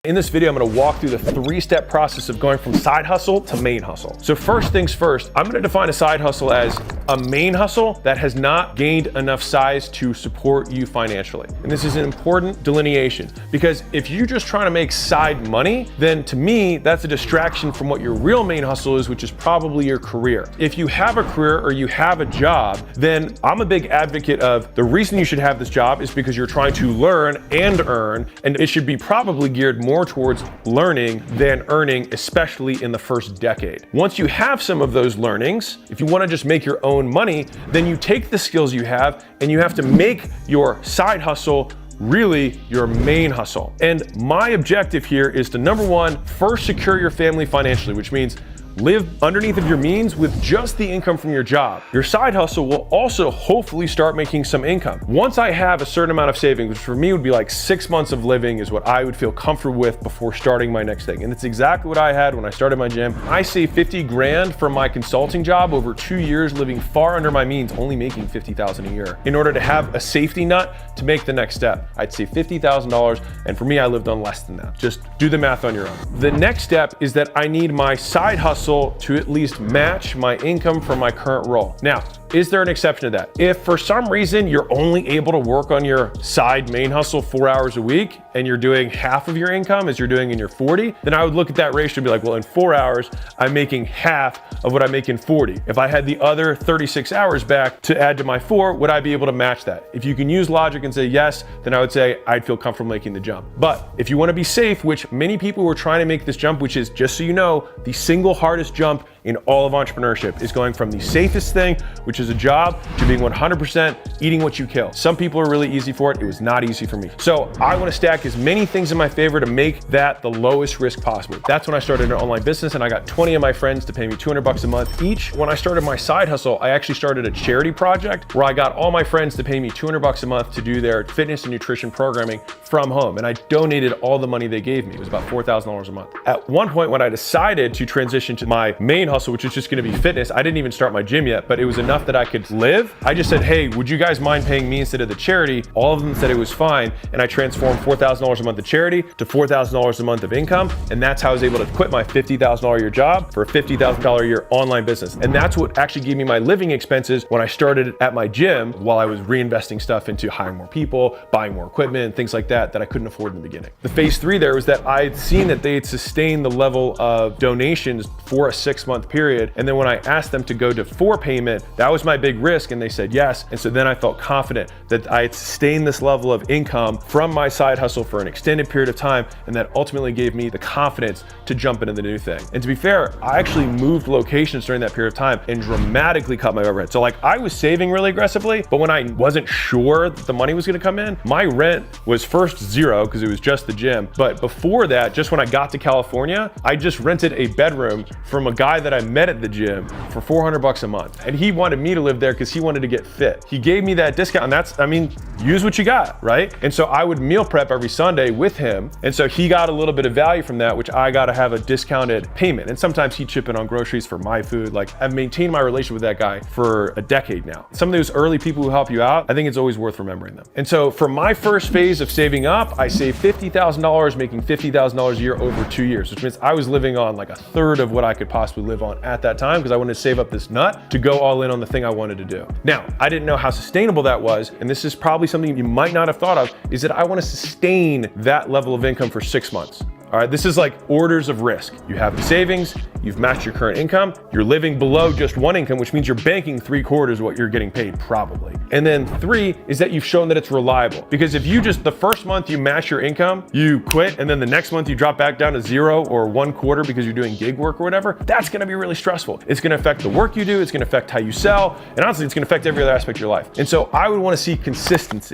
In this video, I'm gonna walk through the three-step process of going from side hustle to main hustle. So first things first, I'm gonna define a side hustle as a main hustle that has not gained enough size to support you financially. And this is an important delineation because if you're just trying to make side money, then to me, that's a distraction from what your real main hustle is, which is probably your career. If you have a career or you have a job, then I'm a big advocate of the reason you should have this job is because you're trying to learn and earn, and it should be probably geared more towards learning than earning, especially in the first decade. Once you have some of those learnings, if you want to just make your own money, then you take the skills you have and you have to make your side hustle really your main hustle. And my objective here is to, number one, first secure your family financially, which means live underneath of your means with just the income from your job. Your side hustle will also hopefully start making some income. Once I have a certain amount of savings, which for me would be like 6 months of living is what I would feel comfortable with before starting my next thing. And it's exactly what I had when I started my gym. I saved 50 grand from my consulting job over 2 years, living far under my means, only making 50,000 a year. In order to have a safety nut to make the next step, I'd save $50,000. And for me, I lived on less than that. Just do the math on your own. The next step is that I need my side hustle to at least match my income from my current role. Now, is there an exception to that? If for some reason you're only able to work on your side main hustle 4 hours a week and you're doing half of your income as you're doing in your 40, then I would look at that ratio and be like, well, in 4 hours, I'm making half of what I make in 40. If I had the other 36 hours back to add to my 4, would I be able to match that? If you can use logic and say yes, then I would say I'd feel comfortable making the jump. But if you want to be safe, which many people were trying to make this jump, which is, just so you know, the single hardest jump in all of entrepreneurship is going from the safest thing, which is a job, to being 100% eating what you kill. Some people are really easy for it. It was not easy for me. So I want to stack as many things in my favor to make that the lowest risk possible. That's when I started an online business and I got 20 of my friends to pay me $200 a month each. When I started my side hustle, I actually started a charity project where I got all my friends to pay me $200 a month to do their fitness and nutrition programming from home. And I donated all the money they gave me. It was about $4,000 a month. At one point when I decided to transition to my main hustle, which is just going to be fitness, I didn't even start my gym yet, but it was enough that I could live. I just said, hey, would you guys mind paying me instead of the charity? All of them said it was fine. And I transformed $4,000 a month of charity to $4,000 a month of income. And that's how I was able to quit my $50,000 a year job for a $50,000 a year online business. And that's what actually gave me my living expenses when I started at my gym, while I was reinvesting stuff into hiring more people, buying more equipment, and things like that I couldn't afford in the beginning. The phase 3 there was that I'd seen that they had sustained the level of donations for a 6-month period. And then when I asked them to go to 4 payment, that was my big risk, and they said yes. And so then I felt confident that I had sustained this level of income from my side hustle for an extended period of time, and that ultimately gave me the confidence to jump into the new thing. And to be fair, I actually moved locations during that period of time and dramatically cut my overhead. So like, I was saving really aggressively, but when I wasn't sure that the money was gonna come in, my rent was first 0 because it was just the gym. But before that, just when I got to California, I just rented a bedroom from a guy that I met at the gym for $400 a month. And he wanted me to live there because he wanted to get fit. He gave me that discount, and that's, I mean, use what you got, right? And so I would meal prep every Sunday with him. And so he got a little bit of value from that, which I got to have a discounted payment. And sometimes he'd chip in on groceries for my food. Like, I've maintained my relationship with that guy for a decade now. Some of those early people who help you out, I think it's always worth remembering them. And so for my first phase of saving up, I saved $50,000, making $50,000 a year over 2 years, which means I was living on like a third of what I could possibly live on at that time, because I wanted to save up this nut to go all in on the thing I wanted to do. Now, I didn't know how sustainable that was, and this is probably something you might not have thought of, is that I want to sustain that level of income for 6 months. All right, this is like orders of risk. You have the savings, you've matched your current income, you're living below just one income, which means you're banking 3/4 of what you're getting paid probably. And then 3 is that you've shown that it's reliable. Because if you just, the first month you match your income, you quit, and then the next month you drop back down to 0 or 1/4 because you're doing gig work or whatever, that's gonna be really stressful. It's gonna affect the work you do, it's gonna affect how you sell, and honestly, it's gonna affect every other aspect of your life. And so I would wanna see consistency.